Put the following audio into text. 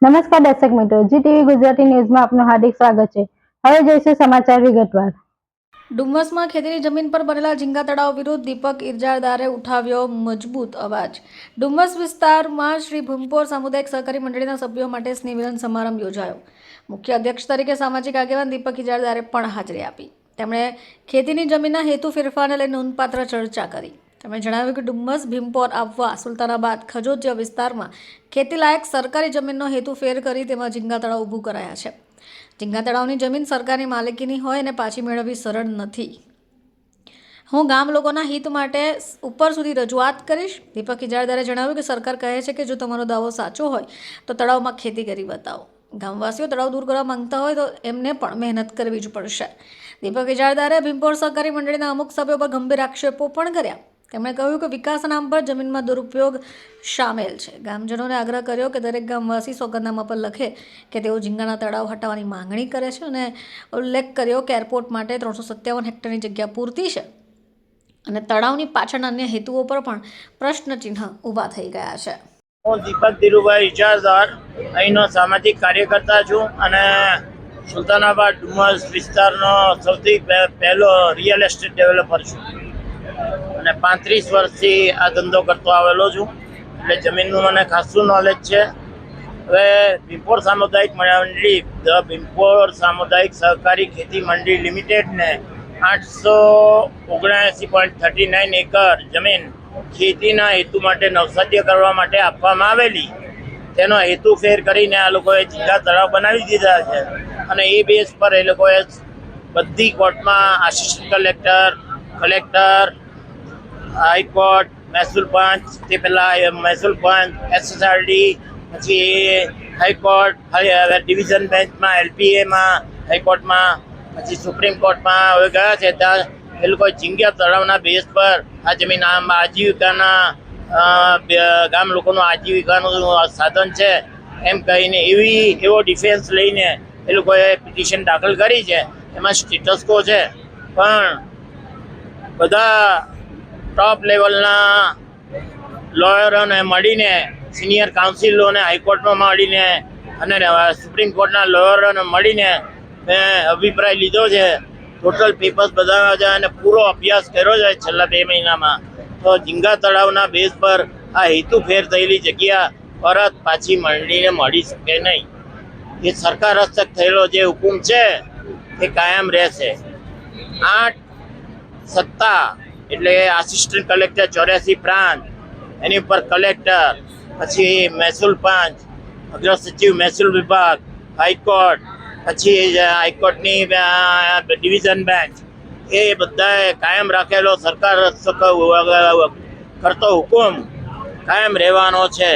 નમસ્કાર દર્શક મિત્રો, જી ટીવી ગુજરાતી ન્યૂઝમાં આપનું હાર્દિક સ્વાગત છે। હવે જોઈશું સમાચાર વિગતવાર। ડુમ્મસમાં ખેતીની જમીન પર બનેલા ઝીંગા તળાવ વિરુદ્ધ દીપક ઇરજાદારે ઉઠાવ્યો મજબૂત અવાજ। ડુમ્મસ વિસ્તારમાં શ્રી ભીમપોર સામુદાયિક સહકારી મંડળીના સભ્યો માટે સ્નેહમિલન સમારંભ યોજાયો। મુખ્ય અધ્યક્ષ તરીકે સામાજિક આગેવાન દીપક ઇરજાદારે પણ હાજરી આપી। તેમણે ખેતીની જમીનના હેતુ ફેરફારને લઈને નોંધપાત્ર ચર્ચા કરી। તેમણે જણાવ્યું કે ડુમ્મસ, ભીમપોર, આહવા, સુલતાનાબાદ, ખજોદ જેવા વિસ્તારમાં ખેતીલાયક સરકારી જમીનનો હેતુ ફેર કરી તેમાં ઝીંગા તળાવ ઊભું કરાયા છે। ઝીંગા તળાવની જમીન સરકારની માલિકીની હોય અને પાછી મેળવવી સરળ નથી। હું ગામ લોકોના હિત માટે ઉપર સુધી રજૂઆત કરીશ। દીપક ઇરજાદારે જણાવ્યું કે સરકાર કહે છે કે જો તમારો દાવો સાચો હોય તો તળાવમાં ખેતી કરી બતાવો। ગામવાસીઓ તળાવ દૂર કરવા માંગતા હોય તો એમને પણ મહેનત કરવી જ પડશે। દીપક ઇરજાદારે ભીમપોર સહકારી મંડળીના અમુક સભ્યો પર ગંભીર આક્ષેપો પણ કર્યા। તેમણે કહ્યું કે વિકાસના નામ પર જમીનમાં દુરુપયોગ શામેલ છે। ગામજનોને આગ્રહ કર્યો કે દરેક ગામવાસી સોગંદનામા પર લખે કે તેઓ ઝીંગાના તળાવ હટાવવાની માંગણી કરે છે અને ઉલ્લેખ કર્યો કે એરપોર્ટ માટે 357 હેક્ટરની જગ્યા પૂરતી છે અને તળાવની પાછળના અન્ય હેતુઓ પર પણ પ્રશ્નચિહ્ન ઊભા થઈ ગયા છે। હું દીપક ધીરુભાઈ ઇરજાદાર અહીંનો સામાજિક કાર્યકર્તા છું અને સુલતાનાબાદ ડુમ્મસ વિસ્તારનો સૌથી પહેલો રિયલ એસ્ટેટ ડેવલપર છું અને 35 વર્ષથી આ ધંધો કરતો આવેલો છું, એટલે જમીનનું મને ખાસું નોલેજ છે। હવે ભીમપોર સામુદાયિક મંડળી, ભીમપોર સામુદાયિક સહકારી ખેતી મંડળી લિમિટેડને 879.39 એકર જમીન ખેતીના હેતુ માટે નવસાધ્ય કરવા માટે આપવામાં આવેલી। તેનો હેતુ ફેર કરીને આ લોકોએ ઝીંગા તળાવ બનાવી દીધા છે અને એ બેઝ પર એ લોકોએ બધી કોર્ટમાં આસિસ્ટન્ટ કલેક્ટર, હાઈકોર્ટ, મહેસૂલ પંચ, તે પહેલાં મહેસૂલ પંચ, SSRD, પછી હાઈકોર્ટ, ડિવિઝન બેન્ચમાં, LPAમાં, હાઈકોર્ટમાં, પછી સુપ્રીમ કોર્ટમાં હવે ગયા છે। ત્યાં એ લોકોએ ઝીંગા તળાવના બેઝ પર આ જમીન આજીવિકાના ગામ લોકોનું આજીવિકાનું સાધન છે એમ કહીને એવો ડિફેન્સ લઈને એ લોકોએ પિટિશન દાખલ કરી છે। એમાં સ્ટેટસ કો છે, પણ બધા ટોપ લેવલના લોયરોને મળીને, સિનિયર કાઉન્સિલોને હાઈકોર્ટમાં મળીને અને સુપ્રીમ કોર્ટના લોયરોને મળીને મેં અભિપ્રાય લીધો છે। ટોટલ પેપર્સ બધા છે અને પૂરો અભ્યાસ કર્યો છે છેલ્લા 2 મહિનામાં। તો ઝીંગા તળાવના બેઝ પર આ હેતુ ફેર થયેલી જગ્યા પરત પાછી મંડળીને મળી શકે નહીં। એ સરકાર હસ્તક થયેલો જે હુકુમ છે એ કાયમ રહેશે। 8 સત્તા એટલે આસિસ્ટન્ટ કલેક્ટર 84 પ્રાંત, એની ઉપર કલેક્ટર, પછી મહેસૂલ પંચ, અગ્ર સચિવ મહેસૂલ વિભાગ, હાઈકોર્ટ, પછી હાઈકોર્ટની ડિવિઝન બેન્ચ, એ બધાએ કાયમ રાખેલો સરકાર કરતો હુકુમ કાયમ રહેવાનો છે।